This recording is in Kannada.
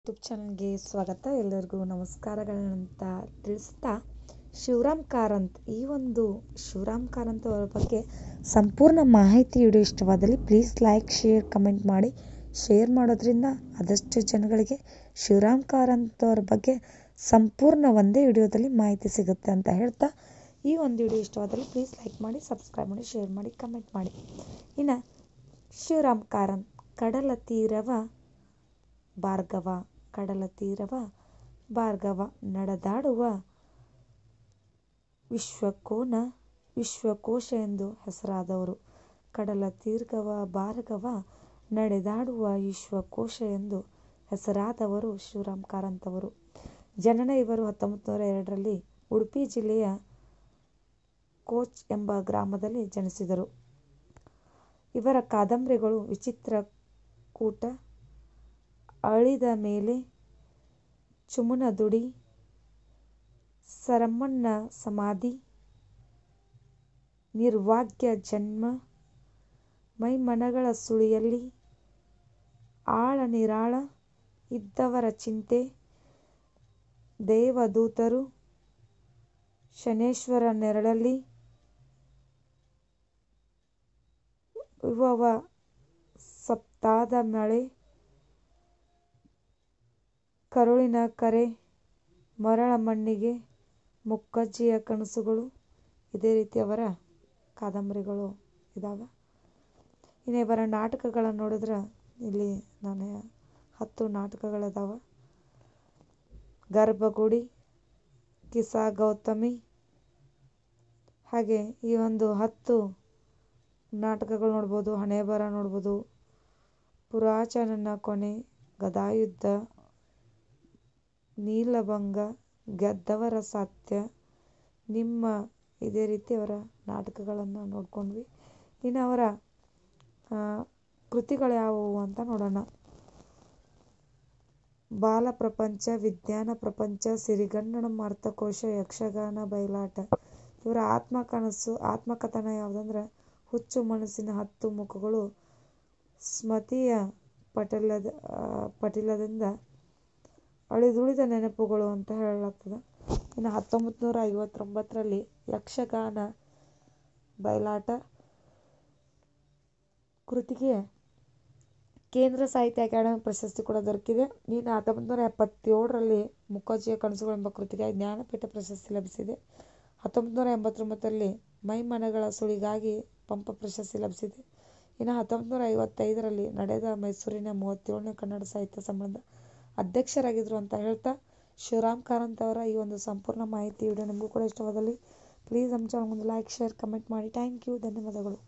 ಯೂಟ್ಯೂಬ್ ಚಾನಲ್ಗೆ ಸ್ವಾಗತ. ಎಲ್ಲರಿಗೂ ನಮಸ್ಕಾರಗಳಂತ ತಿಳಿಸ್ತಾ, ಶಿವರಾಮ್ ಕಾರಂತ್ ಈ ಒಂದು ಶಿವರಾಮ್ ಕಾರಂತ್ ಅವರ ಬಗ್ಗೆ ಸಂಪೂರ್ಣ ಮಾಹಿತಿ ವಿಡಿಯೋ ಇಷ್ಟವಾದಲ್ಲಿ ಪ್ಲೀಸ್ ಲೈಕ್, ಶೇರ್, ಕಮೆಂಟ್ ಮಾಡಿ. ಶೇರ್ ಮಾಡೋದ್ರಿಂದ ಆದಷ್ಟು ಜನಗಳಿಗೆ ಶಿವರಾಮ್ ಕಾರಂತ್ ಅವರ ಬಗ್ಗೆ ಸಂಪೂರ್ಣ ಒಂದೇ ವಿಡಿಯೋದಲ್ಲಿ ಮಾಹಿತಿ ಸಿಗುತ್ತೆ ಅಂತ ಹೇಳ್ತಾ, ಈ ಒಂದು ವಿಡಿಯೋ ಇಷ್ಟವಾದಲ್ಲಿ ಪ್ಲೀಸ್ ಲೈಕ್ ಮಾಡಿ, ಸಬ್ಸ್ಕ್ರೈಬ್ ಮಾಡಿ, ಶೇರ್ ಮಾಡಿ, ಕಮೆಂಟ್ ಮಾಡಿ. ಇನ್ನು ಶಿವರಾಮ್ ಕಾರಂತ್ ಕಡಲ ತೀರವ ಭಾರ್ಗವ, ಕಡಲ ತೀರವ ಭಾರ್ಗವ, ನಡೆದಾಡುವ ವಿಶ್ವಕೋಶ ಎಂದು ಹೆಸರಾದವರು. ಕಡಲ ತೀರ್ಗವ ಭಾರ್ಗವ, ನಡೆದಾಡುವ ವಿಶ್ವಕೋಶ ಎಂದು ಹೆಸರಾದವರು ಶಿವರಾಮ್ ಕಾರಂತ್ ಅವರು. ಜನನ ಇವರು 1902ರಲ್ಲಿ ಉಡುಪಿ ಜಿಲ್ಲೆಯ ಕೋಚ್ ಎಂಬ ಗ್ರಾಮದಲ್ಲಿ ಜನಿಸಿದರು. ಇವರ ಕಾದಂಬರಿಗಳು ವಿಚಿತ್ರಕೂಟ, ಅಳಿದ ಮೇಲೆ, ಚುಮನದುಡಿ, ಸರಮಣ್ಣ ಸಮಾಧಿ, ನಿರ್ಭಾಗ್ಯ ಜನ್ಮ, ಮೈಮನಗಳ ಸುಳಿಯಲ್ಲಿ, ಆಳ ನಿರಾಳ, ಇದ್ದವರ ಚಿಂತೆ, ದೇವದೂತರು, ಶನೇಶ್ವರ ನೆರಳಲ್ಲಿ, ವಿಭವ ಸಪ್ತಾದ ಮಳೆ, ಕರುಳಿನ ಕರೆ, ಮರಳ ಮಣ್ಣಿಗೆ, ಮುಕ್ಕಜ್ಜಿಯ ಕನಸುಗಳು, ಇದೇ ರೀತಿ ಅವರ ಕಾದಂಬರಿಗಳು ಇದ್ದಾವೆ. ಇನ್ನು ಇವರ ನಾಟಕಗಳನ್ನು ನೋಡಿದ್ರೆ ಇಲ್ಲಿ ನಾನು 10 ನಾಟಕಗಳಿದಾವೆ. ಗರ್ಭಗುಡಿ, ಕಿಸಾ ಗೌತಮಿ, ಹಾಗೆ ಈ ಒಂದು 10 ನಾಟಕಗಳು ನೋಡ್ಬೋದು. ಹಣೆಬರ ನೋಡ್ಬೋದು. ಪುರಾಚನನ ಕೊನೆ, ಗದಾಯುದ್ಧ, ನೀಲಭಂಗ, ಗೆದ್ದವರ ಸತ್ಯ, ನಿಮ್ಮ, ಇದೇ ರೀತಿ ಅವರ ನಾಟಕಗಳನ್ನು ನೋಡ್ಕೊಂಡ್ವಿ. ಇನ್ನು ಅವರ ಕೃತಿಗಳು ಯಾವುವು ಅಂತ ನೋಡೋಣ. ಬಾಲಪ್ರಪಂಚ, ವಿಜ್ಞಾನ ಪ್ರಪಂಚ, ಸಿರಿಗನ್ನಡಂ, ಅರ್ಥಕೋಶ, ಯಕ್ಷಗಾನ, ಬಯಲಾಟ. ಇವರ ಆತ್ಮಕಥನ ಯಾವುದಂದ್ರೆ ಹುಚ್ಚು ಮನಸ್ಸಿನ 10 ಮುಖಗಳು, ಸ್ಮೃತಿಯ ಪಟಲದಿಂದ ಅಳಿದುಳಿದ ನೆನಪುಗಳು ಅಂತ ಹೇಳಲಾಗ್ತದೆ. ಇನ್ನು 1959ರಲ್ಲಿ ಯಕ್ಷಗಾನ ಬಯಲಾಟ ಕೃತಿಗೆ ಕೇಂದ್ರ ಸಾಹಿತ್ಯ ಅಕಾಡೆಮಿ ಪ್ರಶಸ್ತಿ ಕೂಡ ದೊರಕಿದೆ. ಇನ್ನು 1977ರಲ್ಲಿ ಮುಕ್ಕಜ್ಜಿಯ ಕನಸುಗಳು ಎಂಬ ಕೃತಿಗೆ ಜ್ಞಾನಪೀಠ ಪ್ರಶಸ್ತಿ ಲಭಿಸಿದೆ. 1989ರಲ್ಲಿ ಮೈಮನಗಳ ಸುಳಿಗಾಗಿ ಪಂಪ ಪ್ರಶಸ್ತಿ ಲಭಿಸಿದೆ. ಇನ್ನು 1955ರಲ್ಲಿ ನಡೆದ ಮೈಸೂರಿನ 37ನೇ ಕನ್ನಡ ಸಾಹಿತ್ಯ ಸಮ್ಮೇಳನದ ಅಧ್ಯಕ್ಷರಾಗಿದ್ದರು ಅಂತ ಹೇಳ್ತಾ, ಶಿವರಾಮ್ ಕಾರಂತ್ ಅವರ ಈ ಒಂದು ಸಂಪೂರ್ಣ ಮಾಹಿತಿ ವಿಡಿಯೋ ನಿಮಗೂ ಕೂಡ ಇಷ್ಟವಾದಲ್ಲಿ ಪ್ಲೀಸ್ ನಮ್ಮ ಚಾನಲ್ ಒಂದು ಲೈಕ್, ಶೇರ್, ಕಮೆಂಟ್ ಮಾಡಿ. ಥ್ಯಾಂಕ್ ಯು, ಧನ್ಯವಾದಗಳು.